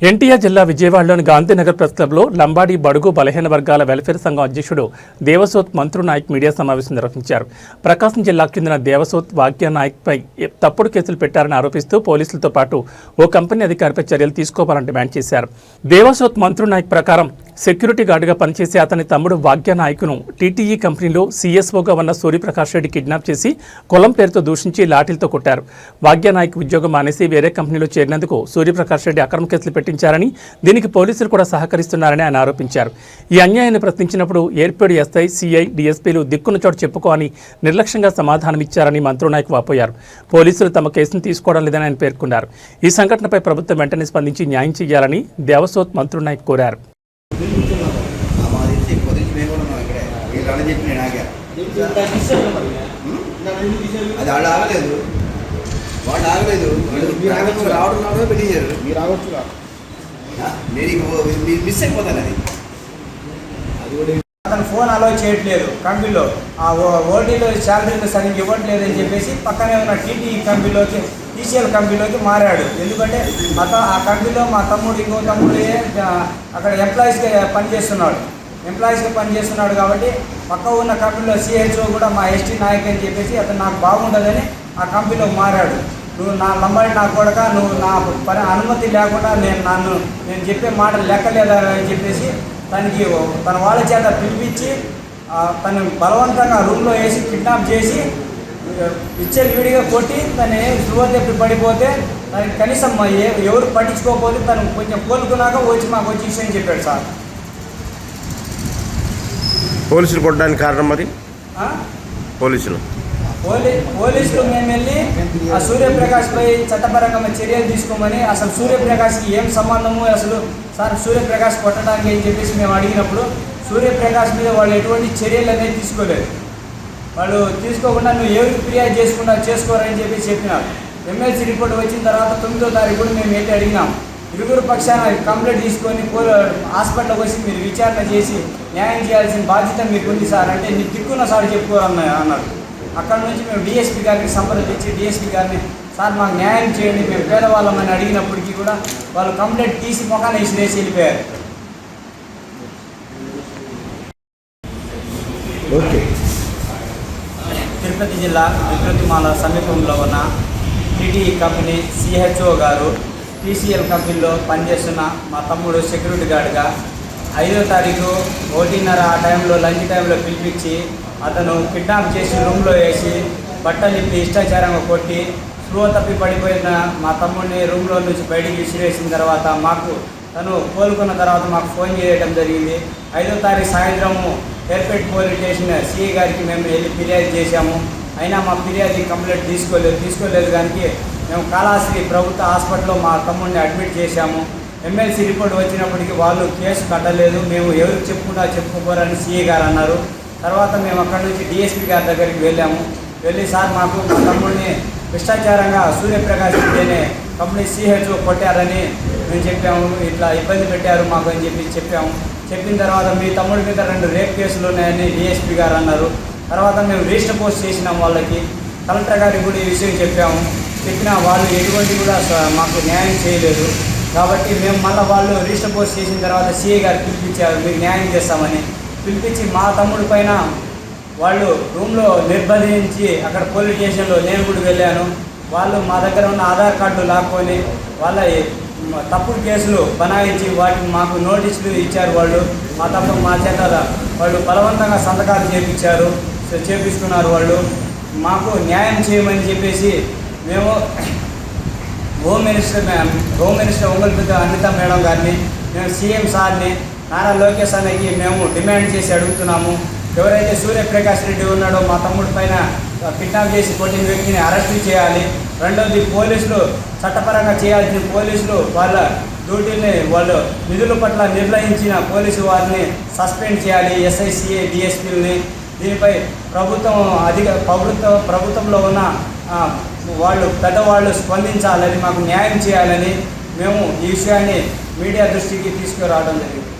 ఎన్టీఆర్ జిల్లా విజయవాడలోని గాంధీనగర్ ప్రెస్ క్లబ్లో లంబాడి బడుగు బలహీన వర్గాల వెల్ఫేర్ సంఘం అధ్యక్షుడు దేవసోత్ మంత్రు నాయక్ మీడియా సమావేశం నిర్వహించారు. ప్రకాశం జిల్లాకు చెందిన దేవసోత్ వాగ్య నాయక్పై తప్పుడు కేసులు పెట్టారని ఆరోపిస్తూ పోలీసులతో పాటు ఓ కంపెనీ అధికారిపై చర్యలు తీసుకోవాలని డిమాండ్ చేశారు. దేవసోత్ మంత్రు నాయక్ ప్రకారం సెక్యూరిటీ గార్డుగా పనిచేసే అతని తమ్ముడు వాగ్య నాయకును టీటీఈ కంపెనీలో సీఎస్ఓగా ఉన్న సూర్యప్రకాష్ రెడ్డి కిడ్నాప్ చేసి కులం పేరుతో దూషించి లాఠీలతో కొట్టారు. వాగ్య నాయక్ ఉద్యోగం మానేసి వేరే కంపెనీలో చేరినందుకు సూర్యప్రకాష్ రెడ్డి అక్రమ కేసులు పెట్టించారని, దీనికి పోలీసులు కూడా సహకరిస్తున్నారని ఆయన ఆరోపించారు. ఈ అన్యాయాన్ని ప్రశ్నించినప్పుడు ఏర్పేడు ఎస్ఐ, సిఐ, డీఎస్పీలు దిక్కున్న చోటు చెప్పుకో అని నిర్లక్ష్యంగా సమాధానమిచ్చారని మంత్రు నాయక్ వాపోయారు. పోలీసులు తమ కేసును తీసుకోవడం లేదని ఆయన పేర్కొన్నారు. ఈ సంఘటనపై ప్రభుత్వం వెంటనే స్పందించి న్యాయం చేయాలని దేవసోత్ మంత్రు నాయక్ కోరారు. అది వాళ్ళు ఆగలేదు, వాళ్ళు ఆగలేదు, రావడం పెట్టించారు. మీరు ఆగొచ్చు, మీరు మిస్ అయిపోతాను. అది అతను ఫోన్ అలో చేయట్లేదు కంపెనీలో, ఆ ఓటీలో శాలరీలు సరిగ్గా ఇవ్వట్లేదు అని చెప్పేసి పక్కనే ఉన్న టీటీఈ కంపెనీలోకి, టీసీఎల్ కంపెనీలోకి మారాడు. ఎందుకంటే ఆ కంపెనీలో మా తమ్ముడు, ఇంకో తమ్ముడు అక్కడ ఎంప్లాయీస్గా పనిచేస్తున్నాడు కాబట్టి పక్క ఉన్న కంపెనీలో సిహెచ్ఓ కూడా మా ఎస్టీ నాయక్ అని చెప్పేసి అతను నాకు బాగుండదని ఆ కంపెనీలో మారాడు. నువ్వు నా లంబాడి నా కొడక, నువ్వు నా అనుమతి లేకుండా నేను చెప్పే మాటలు లెక్కలేదా అని చెప్పేసి తన వాళ్ళ చేత పిలిపించి తను బలవంతంగా రూమ్లో వేసి కిడ్నాప్ చేసి విడిగా కొట్టి తను స్పృహ తప్పి పడిపోతే తనకి కనీసం ఎవరు పట్టించుకోకపోతే తను కొంచెం కోలుకున్నాక మాకు వచ్చి విషయం చెప్పాడు సార్. పోలీసులు కొట్టడానికి కారణం మరి పోలీసులు మేము వెళ్ళి ఆ సూర్యప్రకాష్పై చట్టపరంగా చర్యలు తీసుకోమని, అసలు సూర్యప్రకాష్కి ఏం సంబంధము, అసలు సార్ సూర్యప్రకాష్ కొట్టడానికి అని చెప్పేసి మేము అడిగినప్పుడు సూర్యప్రకాష్ మీద వాళ్ళు ఎటువంటి చర్యలు అనేది తీసుకోలేదు. వాళ్ళు తీసుకోకుండా నువ్వు ఎవరికి ఫిర్యాదు చేసుకోరని చెప్పేసి చెప్పినారు. ఎమ్మెల్సీ రిపోర్ట్ వచ్చిన తర్వాత 9వ తారీఖు కూడా మేము వెళ్ళి అడిగినాం. ఇరువురు పక్షాన కంప్లైంట్ తీసుకొని హాస్పిటల్కి వచ్చి మీరు విచారణ చేసి న్యాయం చేయాల్సిన బాధ్యత మీకు ఉంది సార్ అంటే, నీ దిక్కున్న సార్ చెప్పుకోరన్నారు. అక్కడ నుంచి మేము డిఎస్పీ గారికి సంప్రదించి డిఎస్పీ గారిని సార్ మాకు న్యాయం చేయండి, మేము పేదవాళ్ళమని అడిగినప్పటికీ కూడా వాళ్ళు కంప్లైంట్ తీసి మొఖాన్ని వేసి వెళ్ళిపోయారు. తిరుపతి జిల్లా వికృతిమాల సమీపంలో ఉన్న టీటీఈ కంపెనీ సిహెచ్ఓ గారు టీసీఎల్ కంపెనీలో పనిచేస్తున్న మా తమ్ముడు సెక్యూరిటీ గార్డ్గా 5వ తారీఖు 1:30 ఆ టైంలో లంచ్ టైంలో పిలిపించి అతను కిడ్నాప్ చేసి రూమ్లో వేసి బట్టలు ఇప్పి ఇష్టాచారంగా కొట్టి స్పృహ తప్పి పడిపోయిన మా తమ్ముడిని రూమ్లో నుంచి బయటికి విసిరేసిన తర్వాత తను కోలుకున్న తర్వాత మాకు ఫోన్ చేయడం జరిగింది. 5వ తారీఖు సాయంత్రము ఎయిర్పేట్ పోలీస్ స్టేషన్ సిఐ గారికి మేము వెళ్ళి ఫిర్యాదు చేశాము. అయినా మా ఫిర్యాదు కంప్లైంట్ తీసుకోలేదు కానీ మేము కాళహస్తి ప్రభుత్వ హాస్పిటల్లో మా తమ్ముడిని అడ్మిట్ చేశాము. ఎమ్మెల్సీ రిపోర్ట్ వచ్చినప్పటికీ వాళ్ళు కేసు కట్టలేదు, మేము ఎవరికి చెప్పుకోరని సిఐ గారు అన్నారు. తర్వాత మేము అక్కడి నుంచి డిఎస్పీ గారి దగ్గరికి వెళ్ళి సార్ మాకు మా తమ్ముడిని భ్రష్టాచారంగా సూర్యప్రకాష్ అనే కంపెనీ సిహెచ్ఓ కొట్టారని మేము చెప్పాము, ఇట్లా ఇబ్బంది పెట్టారు మాకు అని చెప్పిన తర్వాత మీ తమ్ముడి మీద 2 రేప్ కేసులు ఉన్నాయని డిఎస్పీ గారు అన్నారు. తర్వాత మేము రిజిస్టర్ పోస్ట్ చేసినాం, వాళ్ళకి కలెక్టర్ గారికి కూడా ఈ విషయం చెప్పినా వాళ్ళు ఎటువంటి కూడా మాకు న్యాయం చేయలేదు. కాబట్టి మేము మళ్ళీ వాళ్ళు రిజిస్టర్ పోస్ట్ చేసిన తర్వాత సిఐ గారు పిలిపించారు, మీకు న్యాయం చేస్తామని పిలిపించి మా తమ్ముడి పైన వాళ్ళు రూమ్లో నిర్బంధించి అక్కడ పోలీస్ స్టేషన్లో నేను కూడా వెళ్ళాను. వాళ్ళు మా దగ్గర ఉన్న ఆధార్ కార్డులు లాక్కొని వాళ్ళ తప్పుడు కేసులు బనాయించి వాటిని మాకు నోటీసులు ఇచ్చారు. మా చేత వాళ్ళు బలవంతంగా సంతకాలు చేపిస్తున్నారు. వాళ్ళు మాకు న్యాయం చేయమని చెప్పేసి మేము home minister Ongole Anitha madam గారిని, మేము సీఎం సార్ని, నారా లోకేష్ అన్నకి మేము డిమాండ్ చేసి అడుగుతున్నాము. ఎవరైతే సూర్యప్రకాష్ రెడ్డి ఉన్నాడో మా తమ్ముడి పైన కిడ్నాప్ చేసి కొట్టిన వ్యక్తిని అరెస్టు చేయాలి. రెండవది పోలీసులు చట్టపరంగా చేయాల్సిన పోలీసులు వాళ్ళ డ్యూటీని వాళ్ళు నిధుల పట్ల నిర్ణయించిన పోలీసు వారిని సస్పెండ్ చేయాలి, ఎస్ఐ, సిఐ, డిఎస్పీలని. దీనిపై ప్రభుత్వంలో ఉన్న పెద్దవాళ్ళు స్పందించాలని, మాకు న్యాయం చేయాలని మేము ఈ విషయాన్ని మీడియా దృష్టికి తీసుకురావడం జరిగింది.